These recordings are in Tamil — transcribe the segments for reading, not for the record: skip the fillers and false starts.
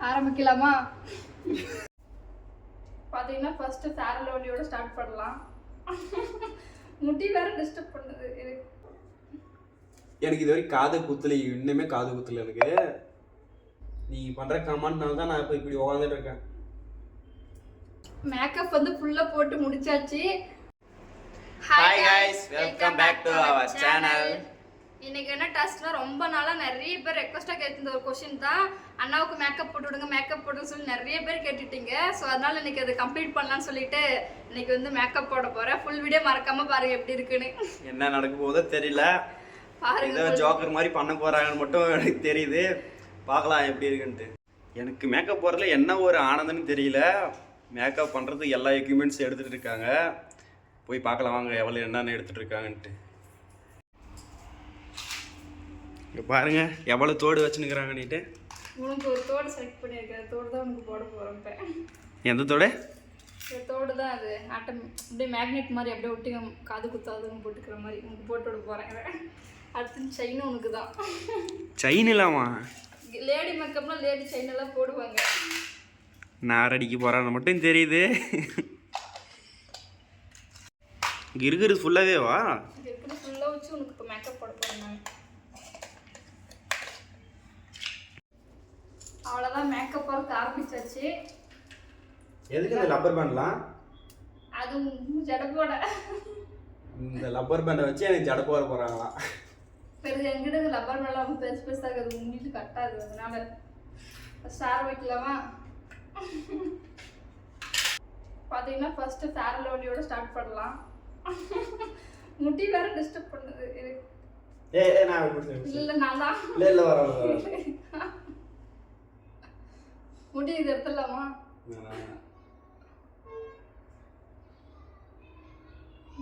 ஆரம்பிக்கலாமா? பார்த்தீங்கன்னா ஃபர்ஸ்ட் ஃபேர் அண்ட் லவ்லியோட ஸ்டார்ட் பண்ணலாம். முடி வேற டிஸ்டர்ப் பண்ணுது. எனக்கு இது வரைக்கும் காது குத்துல, இன்னுமே காது குத்துல எனக்கு. நீ பண்ற கமெண்ட்னால தான் நான் இப்போ இப்படி உட்காந்துட்டு இருக்கேன். மேக்கப் வந்து ஃபுல்லா போட்டு முடிச்சாச்சு. Hi guys, welcome back to our channel. இன்னைக்கு என்ன டாஸ்க்னா, ரொம்ப நாளா நிறைய பேர் ரெக்வஸ்டா கேட்டிருந்த ஒரு क्वेश्चन தான். அண்ணாவுக்கு மேக்கப் போட்டு விடுங்க, மேக்கப் போடுன்னு சொல்லி நிறைய பேர் கேட்டுட்டீங்க. ஸோ அதனால இன்னைக்கு அதை கம்ப்ளீட் பண்ணலாம்னு சொல்லிட்டு இன்னைக்கு வந்து மேக்கப் போட போறேன். ஃபுல் வீடியோ மறக்காம பாருங்க எப்படி இருக்குன்னு. என்ன நடக்க போதோ தெரியல. பாருங்க, ஜோக்கர் மாதிரி பண்ண போறாங்கன்னு மட்டும் எனக்கு தெரியுது. பார்க்கலாம் எப்படி இருக்குன்ட்டு. எனக்கு மேக்கப் போடுறதுல என்ன ஒரு ஆனந்தம்னு தெரியல. மேக்கப் பண்ணுறதுக்கு எல்லா எக்யூப்மெண்ட்ஸ் எடுத்துகிட்டு இருக்காங்க. போய் பார்க்கலாம் வாங்க எவ்வளோ என்னென்ன எடுத்துகிட்டு இருக்காங்கன்ட்டு. இங்கே பாருங்க எவ்வளோ தோடு வச்சுன்னுக்குறாங்கன்னுட்டு. உனக்கு ஒரு தோடு செலக்ட் பண்ணியிருக்கேன். தோடு தான் உனக்கு போட போகிறேன். இப்போ எந்த தோடு? தோடு தான் அது. அப்படியே மேக்னெட் மாதிரி அப்படியே ஒட்டி காது குத்தாதுன்னு போட்டுக்கிற மாதிரி உனக்கு போட்டு விட போகிறேன். அடுத்து செயினும் உனக்கு தான். செயின் இல்லாமா? லேடி மேக்கப்னா லேடி செயின் எல்லாம் போடுவாங்க. நார் அடிக்க போகிறான்னு மட்டும் தெரியுது. இங்கே இருக்கிறது ஃபுல்லாகவே வா? இருக்கிறது ஃபுல்லாக வச்சு உனக்கு இப்போ மேக்கப் போட போகிறேன் நான். அவ்வளோதான், மேக்கப் ஒர்க் ஆரம்பிச்சாச்சு. எதுக்கு இந்த லப்பர் பேண்ட்லாம்? அது ஜட போட. இந்த லப்பர் பேண்டை வச்சு எனக்கு ஜட போட போகிறாங்களாம். பெருது எங்கிட்ட லப்பர் மேலாம் பெருசு பெருசாக அது முடிட்டு கட்டாது. அதனால ஸ்டார் வைக்கலாமா? பார்த்தீங்கன்னா ஃபர்ஸ்ட் ஃபேர் அண்ட் லவ்லியோட ஸ்டார்ட் பண்ணலாம். முடி வேற டிஸ்டர்ப் பண்ணுது. இல்லை நான் தான் முடி இது எடுத்துடலாமா?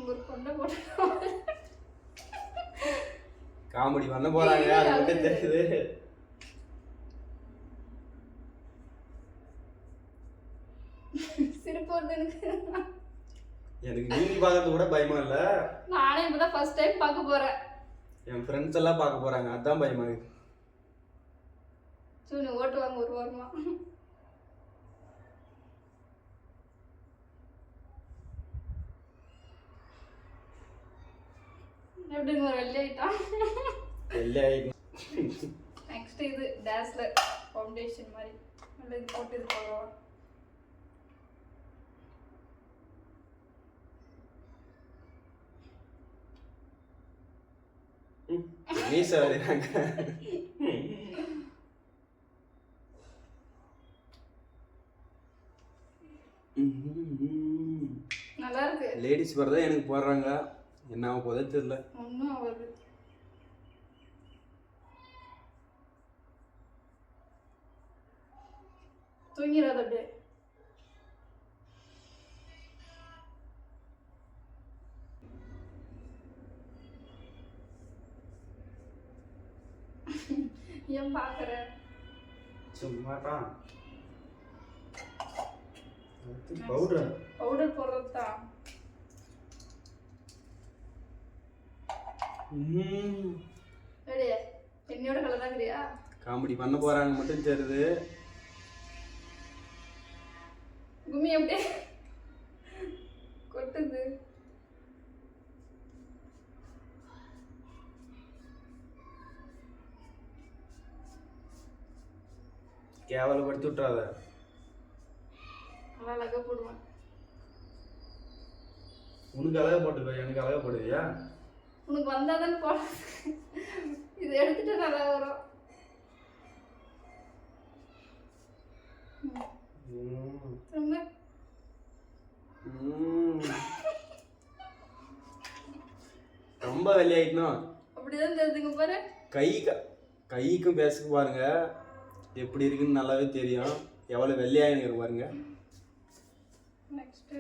ஒரு கொண்டை போட்டு காமெடி பண்ண போறாங்க, அது மட்டும் தெரியுது. சிரிப்பு வருது எனக்கு. எனக்கு நீங்க பார்க்கறது கூட பயமா இல்ல. நானே இப்பதான் ஃபர்ஸ்ட் டைம் பார்க்க போறேன். என் ஃப்ரெண்ட்ஸ் எல்லாம் பார்க்க போறாங்க, அதான் பயமா இருக்கு. சூனி ஓட்டுவாங்க ஒரு வாரமா. எப்படின்னு ஒரு வெள்ளை ஆயிட்டான். வெள்ளை ஆயிடும். நெக்ஸ்ட் இது டேஸ்லர் ஃபவுண்டேஷன் மாதிரி நல்ல இது போட்டு இது போடுவோம். மீச வரையாங்க. நல்லா இருக்கு. லேடிஸ் வரதான் எனக்கு போடுறாங்க, என்ன ஆக போதே தெரியல. ஒன்றும் ஆகுது. தூங்கிறாது அப்படியே. ஏன் பார்க்குற? சும்மாதான் பவுடர் போடுறது தான். என்னையோட கலர் தான் கிரியா. காமெடி பண்ண போறாங்க மட்டும் தெரியுது. கும்மி அப்படியே கொட்டுது. கேவலப்படுத்தி விட்டுறாத. நல்லா அழகா போடுவேன். உனக்கு அழகா போட்டுக்கோ, எனக்கு அழகா போடுவியா? உனக்கு வந்தாதானே போட. இது எடுத்துட்டு நல்லா வரும். ரொம்ப வெள்ளையாயிட்டோம். அப்படிதான் தெரிஞ்சுங்க பாரு. கைக்கும் பேசுக்கு பாருங்க எப்படி இருக்குன்னு நல்லாவே தெரியும். எவ்வளவு வெள்ளையாயிருக்கு பாருங்க. நெக்ஸ்ட்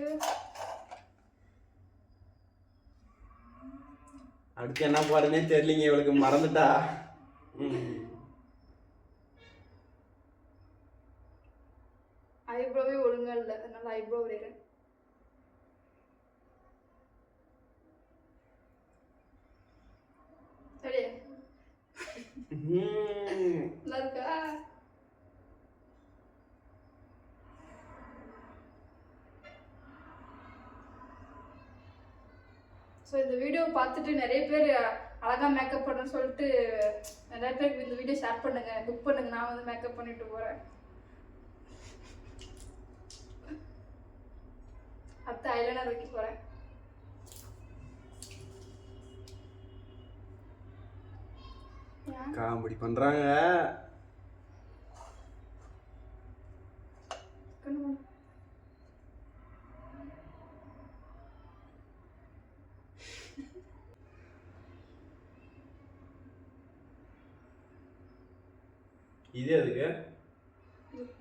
அடுத்து என்ன பாருன்னே தெரியலங்க, இவளுக்கு மறந்துட்டா. ஐப்ரோவே ஒழுங்கா இல்லை, அதனால ஐப்ரோ வரைகிறேன். சரி நல்லா இருக்கா? ஸோ இந்த வீடியோவை பார்த்துட்டு நிறைய பேர் அழகாக மேக்கப் பண்ணுன்னு சொல்லிட்டு நிறைய பேருக்கு இந்த வீடியோ ஷேர் பண்ணுங்க, புக் பண்ணுங்க. நான் வந்து மேக்கப் பண்ணிட்டு போகிறேன். அடுத்து ஐலைனர் வைக்க போகிறேன். காமெடி பண்றாங்க. இது எதுக்கு?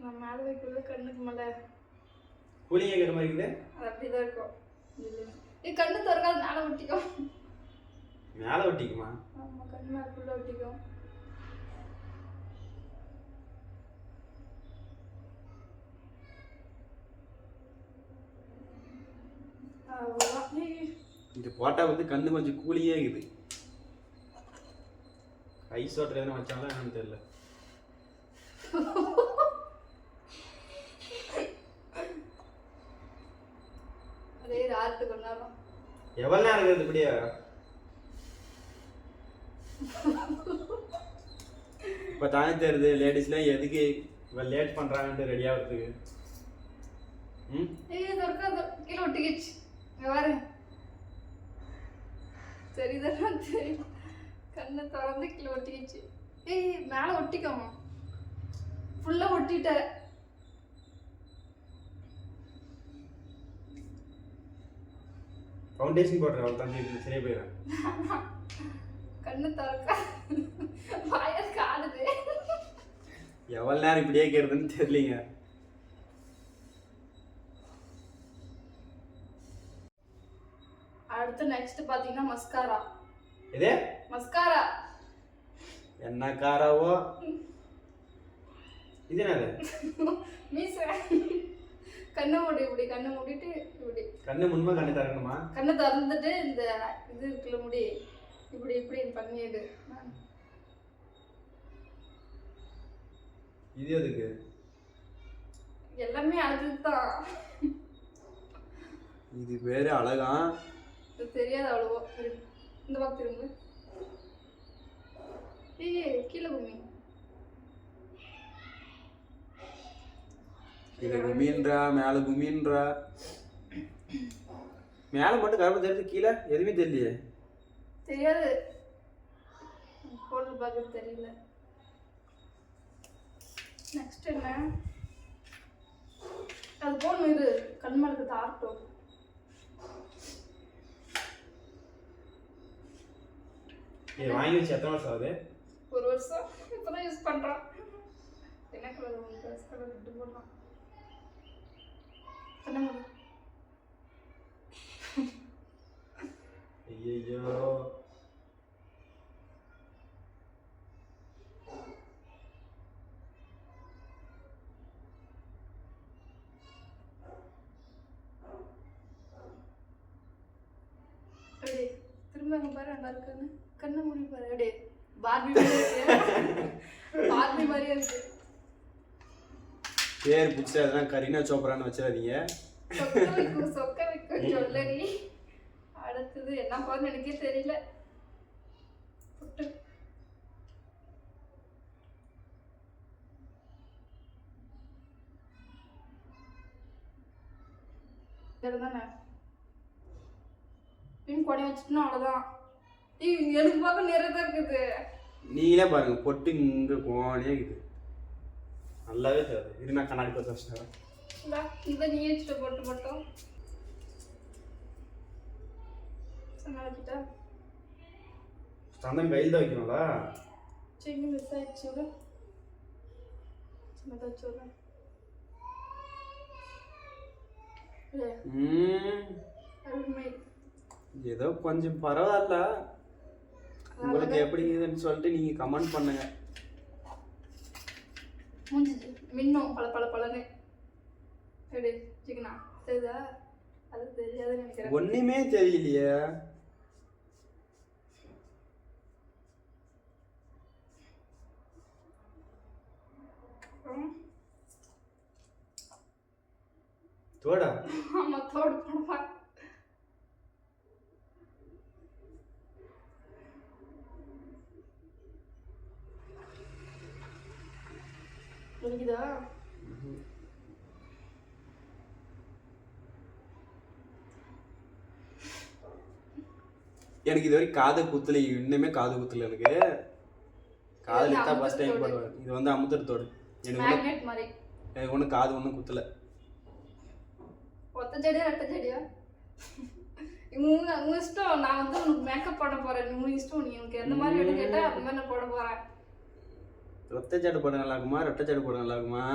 நான் மேலே வைக்கிறது கண்ணுக்கு மேலே கூலிங் ஏக்கிற மாதிரி இருக்குது. அது அப்படிதான் இருக்கும். இது கண்ணு திறக்காது, மேலே ஒட்டிக்கும். மேலே ஒட்டிக்குமா? ஆமாம், கண்ணு மேலே ஃபுல்லாக ஒட்டிக்கும். இந்த போட்டா வந்து கண்ணு கொஞ்சம் கூலியே இருக்குது. ஐஸ் வாட்டர் எதுனா வச்சாலும் என்னன்னு தெரியல. அதே ராத்து கொண்டாடும். எவ்வளவு நேரம் இருக்குது இப்படியா? இப்போ தானே தெரியுது லேடிஸ்லாம் எதுக்கு லேட் பண்ணுறாங்கன்ட்டு ரெடி ஆகிறதுக்கு. கீழே ஒட்டிக்கிச்சு. பாரு, சரிதான் தெரியும். கண்ணை திறந்து கீழே ஒட்டிக்கிச்சு. மேலே ஒட்டிக்கோமா, ஃபுல்லாக ஒட்டிட்ட. ஃபவுண்டேஷன் போடுற அவள் தம்பி சரியா போயிடும். கண்ணு திறக்க வாயல் காடுது. எவ்வளோ நேரம் இப்படியே கேட்குறதுன்னு தெரியலீங்க. அடுத்து நெக்ஸ்ட் பாத்தீங்கன்னா மஸ்காரா. இது மஸ்காரா என்ன காராவோ? இது என்னது? மீச. கண்ணை மூடி, இப்படி கண்ணை மூடிட்டு இப்படி கண்ணு முன்மா கண்ணு திறக்கணுமா? கண்ணை திறந்துட்டு இந்த இது இருக்குல்ல முடி இப்படி இப்படி பண்ணிடு. இது எதுக்கு? எல்லாமே அழகுதான். இது பேரு அழகா? இது தெரியாது அவ்வளவோ. இந்த பக்கம் திரும்ப. கீழே கும்மி. கீழே கும்மின்றா, மேலே கும்மின்றா. மேலே மட்டும் கரும்பு தெரியுது, கீழே எதுவுமே தெரியலையே. தெரியாது, போட்டு பார்க்க தெரியல. நெக்ஸ்ட் என்ன? அது போடணும். இது கண்மலுக்கு தார்ட்டும். இது வாங்கி வச்சு எத்தனை வருஷம் ஆகுது? ஒரு வருஷம். இப்போதான் யூஸ் பண்ணுறோம். என்ன கலர்? ட்ரெஸ் கலர் விட்டு போடலாம். என்ன முடியும்? ஐயோ, திரும்ப அங்கே பாரு, நல்லா இருக்குன்னு. கண்ணை மூடி பாரு. அப்படியே பார்பி மாதிரி இருக்கு. பார்பி மாதிரியே இருக்கு. பேர் பிடிச்சா எதனா கரீனா சோப்ரான்னு வச்சிடாதீங்க. சொக்க வைக்கும் சொல்லடி. அடுத்தது என்ன பாருன்னு எனக்கே தெரியல. தானே பின் கொடை வச்சுட்டோம், அவ்வளோதான். எனக்கு பார்க்க நிறைய தான் இருக்குது. நீங்களே பாருங்க, பொட்டு இங்கே கோனே இருக்குது. நல்லாவே தெரியாது. இது நான் கண்ணாடி பார்த்து வச்சுட்டேன். இதை நீ வச்சுட்டு போட்டு மட்டும் வச்சுட்டா சந்தன் கையில் தான் வைக்கணும்ல. சரி, மிஸ் ஆயிடுச்சு. சின்னதாக வச்சுடுறேன். ஏதோ கொஞ்சம் பரவாயில்ல. உங்களுக்கு எப்படி இதுன்னு சொல்லிட்டு நீங்க கமெண்ட் பண்ணுங்க. மூஞ்சி மின்னும் பல பல பலன்னு. எப்படி சிக்கனா தெரியுதா? அது தெரியாதுன்னு நினைக்கிறேன். ஒண்ணுமே தெரியலையே. தோடா? ஆமா, தோடு போடுவா. வலிக்குதா? எனக்கு இது வரைக்கும் காது குத்துல, இன்னுமே காது குத்துல எனக்கு. காது தான் ஃபர்ஸ்ட் டைம் போடுவேன். இது வந்து அமுத்துறதோடு மேக்னெட் மாதிரி. எனக்கு ஒன்றும் காது ஒன்றும் குத்துல. ஒத்த ஜடியா ரெட்ட ஜடியா? உங்க இஷ்டம். நான் வந்து உனக்கு மேக்கப் பண்ண போறேன். உங்க இஷ்டம். நீ உனக்கு எந்த மாதிரி வேணும் கேட்டா அந்த மாதிரி நான் போட போறேன். ஒத்த ஜடை போட நல்லா இருக்குமா, ரெட்டை ஜடை போட நல்லா இருக்குமா?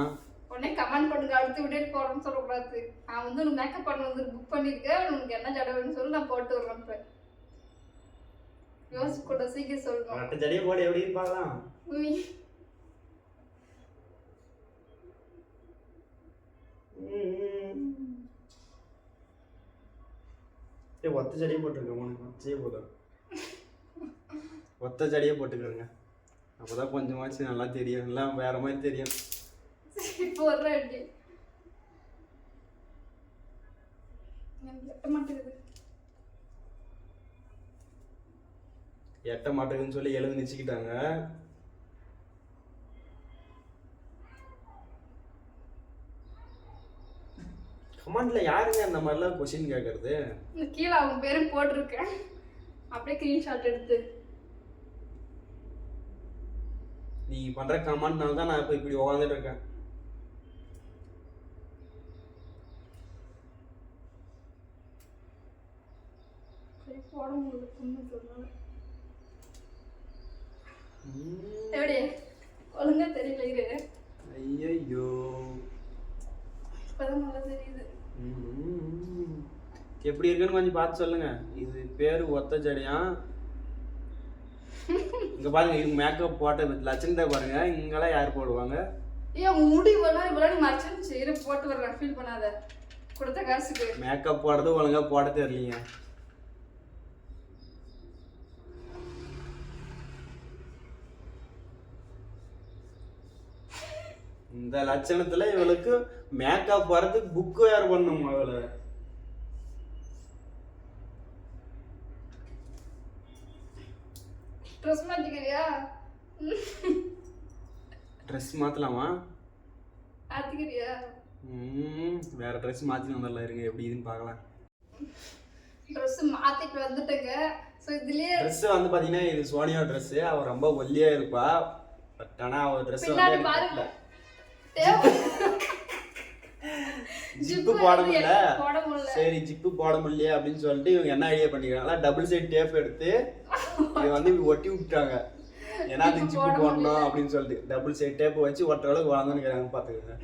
உடனே கமெண்ட் பண்ணுங்க. அடுத்து வீடியோ போறோம்னு சொல்லக்கூடாது. நான் வந்து உனக்கு மேக்கப் பண்ண வந்து புக் பண்ணிருக்கேன். உனக்கு என்ன ஜடை வேணும்னு சொல்லி நான் போட்டு விடுறேன். இப்ப யோசிச்சு கூட சீக்கிரம் சொல்லணும். ரெட்டை ஜடையை போட எப்படி பார்க்கலாம்? ஒத்த ஜடையே போட்டுருக்கேன். உனக்கு ஒத்தையே போதும். ஒத்த ஜடையே போட்டுக்கிறேங்க. அப்போதான் கொஞ்சமாச்சு நல்லா தெரியும். எல்லாம் வேற மாதிரி தெரியும். போடுறேன் அடி. எட்ட மாட்டேங்குது. எட்ட மாட்டேங்குதுன்னு சொல்லி எழுந்து நிச்சுக்கிட்டாங்க. கமெண்ட்ல யாருங்க அந்த மாதிரிலாம் கொஸ்டின் கேட்கறது? கீழே அவங்க பேரும் போட்டிருக்கேன். அப்படியே ஸ்கிரீன்ஷாட் எடுத்து. நீ பண்ற கமெண்ட்னால தான் நான் இப்போ இப்படி உட்காந்துட்டு இருக்கேன். போட முடியல. எப்படி ஒழுங்கா தெரியல. இரு. ஐயோ, இப்பதான் நல்லா தெரியுது. எப்படி இருக்குன்னு கொஞ்சம் பார்த்து சொல்லுங்க. இது பேரு ஒத்த ஜடையா? இங்க பாருங்க, இது மேக்கப் போட்ட லட்சணத்தை பாருங்க. இங்கெல்லாம் யார் போடுவாங்க? ஏன் முடி இவ்வளவு மறைச்சு இரு போட்டு வர்றேன். ஃபீல் பண்ணாத. கொடுத்த காசுக்கு மேக்கப் போடுறது ஒழுங்கா போட தெரியலீங்க. இந்த லட்சணத்துல இவளுக்கு மேக்கப் போறதுக்கு புக் வேற பண்ணும். அவளை ட்ரெஸ் மாத்திக்கிறியா? ட்ரெஸ் மாத்தலாமா? மாத்திக்கிறியா? வேற ட்ரெஸ் மாத்தி வந்துடலாம். இருங்க எப்படி இதுன்னு பார்க்கலாம். ட்ரெஸ் மாத்திட்டு வந்துட்டேங்க. ஸோ இதுலயே ட்ரெஸ் வந்து பாத்தீங்கன்னா இது சோனியா ட்ரெஸ். அவ ரொம்ப ஒல்லியா இருப்பா. பட் ஆனா அவ ட்ரெஸ் வந்து பாருங்க ஜிப்பு போட முடியல. சரி ஜிப்பு போட முடியல அப்படின்னு சொல்லிட்டு இவங்க என்ன ஐடியா பண்ணிக்கிறாங்களா, டபுள் சைட் டேப் எடுத்து இதை வந்து ஒட்டி விட்டாங்க. ஏன்னா அது ஜிப்பு போடணும் அப்படின்னு சொல்லிட்டு டபுள் சைட் டேப் வச்சு ஒட்டுற அளவுக்கு வாங்கன்னு பாத்துக்கோங்க.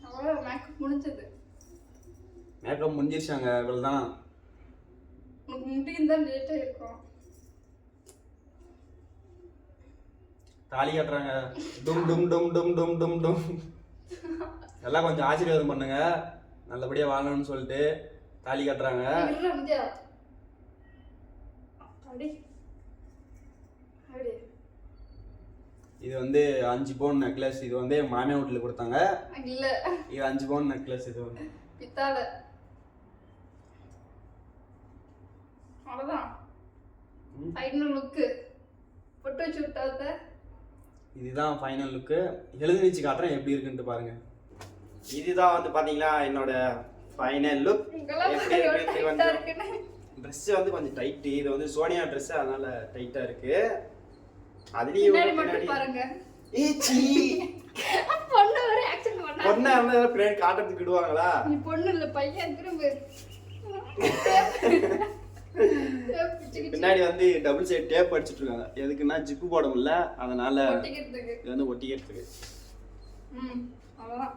அவ்வளோ மேக்கப் முடிஞ்சது. மேக்கப் முடிஞ்சிருச்சாங்க. இவ்வளவுதான். உனக்கு முடியும் தான் லேட்டா இருக்கும். தாலி கட்டுறாங்க. டும் டும் டும் டும் டும் டும் டும். எல்லாம் கொஞ்சம் ஆசீர்வாதம் பண்ணுங்க, நல்லபடியா வாழணும்னு சொல்லிட்டு தாலி கட்டுறாங்க. இது வந்து 5 பவுன் நெக்லஸ். இது வந்து மாமியா வீட்டுல கொடுத்தாங்க. இல்ல இது 5 பவுன் நெக்லஸ். இது வந்து பித்தாள. அவ்வளவுதான். ஃபைனல் லுக் போட்டு வச்சு விட்டாத. இதுதான் ஃபைனல் லுக்கு. எழுதி வச்சு காட்டுறேன் எப்படி இருக்குன்னு பாருங்க. இதுதான் வந்து பாத்தீங்களா என்னோட ஃபைனல் லுக். ட்ரெஸ் வந்து கொஞ்சம் டைட். இது வந்து சோனியா ட்ரெஸ், அதனால டைட்டா இருக்கு. அதுலயும் பாருங்க. ஏச்சி பொண்ணு வர ஆக்சன் பண்ணா. பொண்ணா இருந்தா பிளேட் காட்டறதுக்கு விடுவாங்களா? நீ பொண்ணு இல்ல பையன். திரும்ப பின்னாடி வந்து டபுள் சைடு டேப் அடிச்சிட்டு இருக்காங்க. எதுக்குன்னா ஜிப்பு போட முடியல, அதனால இது வந்து ஒட்டிக்கிறதுக்கு. அவ்வளவுதான்.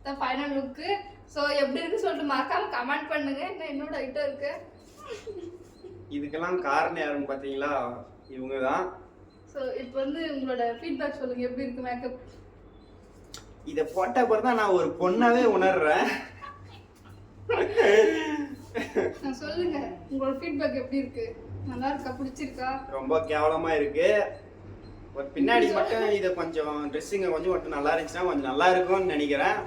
தான் ஃபைனல் லுக். சோ எப்படி இருக்கு சொல்லிட்டு மறக்காம கமெண்ட் பண்ணுங்க. என்னோட ஐட்டம் இருக்கு. இதுக்கெல்லாம் காரணம் யாருன்னு பாத்தீங்களா, இவங்க தான். சோ இப்போ வந்து உங்களோட ஃபீட்பேக் சொல்லுங்க. எப்படி இருக்கு மேக்கப்? இத போட்ட அப்புறம் தான் நான் ஒரு பொண்ணாவே உணர்றேன். சொல்லுங்க உங்களோட ஃபீட்பேக் எப்படி இருக்கு? நல்லா இருக்கா? பிடிச்சிருக்கா? ரொம்ப கேவலமா இருக்கு. ஒரு பின்னாடி மட்டும் இத கொஞ்சம் ட்ரெஸ்ஸிங்க கொஞ்சம் மட்டும் நல்லா இருந்துச்சுன்னா கொஞ்சம் நல்லா இருக்கும்னு நினைக்கிறேன்.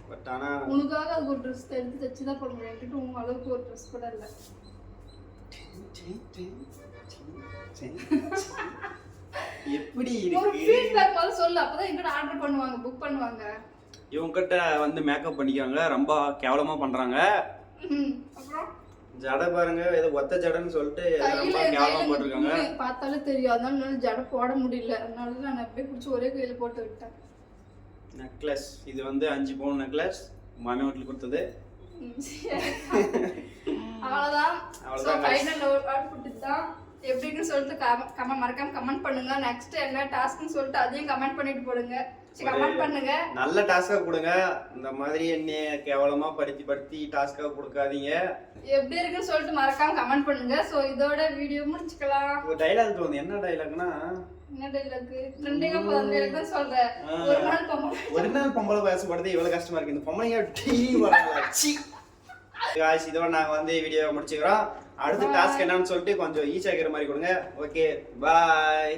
பட் ஆனா உனக்காக அது ஒரு ட்ரெஸ் எடுத்து தச்சு தான் போட முடியும். என்கிட்ட உங்க அளவுக்கு ஒரு ட்ரெஸ் கூட இல்ல. எப்படி ஒரு இருக்கு ஃபீட்பேக் மாதிரி சொல்லு, அப்பதான் எங்கிட்ட ஆர்டர் பண்ணுவாங்க, புக் பண்ணுவாங்க. இவங்ககிட்ட வந்து மேக்கப் பண்ணிக்காங்க, ரொம்ப கேவலமா பண்றாங்க. அப்புறம் ஜடை பாருங்க, ஏதோ ஒத்த ஜடைன்னு சொல்லிட்டு ரொம்ப கையில கேவலமா போட்டிருக்காங்க. பார்த்தாலே தெரியும், அதனால என்னால ஜடை போட முடியல, அதனால நான் அப்படியே பிடிச்சி ஒரே கையில போட்டு விட்டேன். நெக்லஸ், இது வந்து 5 பவுன் நெக்லஸ், மாமி வீட்டுல கொடுத்தது. அவ்வளவுதான். அவ்வளவுதான் ஃபைனல் அவுட்புட் தான். எப்படின்னு சொல்லிட்டு மறக்காம கமெண்ட் பண்ணுங்க. நெக்ஸ்ட் என்ன டாஸ்க்னு சொல்லிட்டு அதையும் கமெண்ட் பண்ணிட்டு போடுங்க. கமெண்ட் பண்ணுங்க. நல்ல டாஸ்கா கொடுங்க, இந்த மாதிரி என்ன கேவலமா படுத்தி டாஸ்கா கொடுக்காதீங்க. எப்படி இருக்குன்னு சொல்லிட்டு மறக்காம கமெண்ட் பண்ணுங்க. சோ இதோட வீடியோ முடிச்சுக்கலாம். ஒரு டைலாக் தோணுது, என்ன டைலாக்னா, என்ன டைலாக்? ட்ரெண்டிங்கா போற டைலாக் தான் சொல்றேன். ஒரு நாள் பொம்பளை பேசப்படுறது இவ்வளவு கஷ்டமா இருக்கு, இந்த பொம்பளைங்க டெய்லி வராங்களா? சி காய்ஸ், இதோட நாங்க வந்து வீடியோ முடிச்சுக்கிறோம். அடுத்த டாஸ்க் என்னன்னு சொல்லிட்டு கொஞ்சம் ஈஸியா இருக்கிற மாதிரி கொடுங்க. ஓகே, பாய்.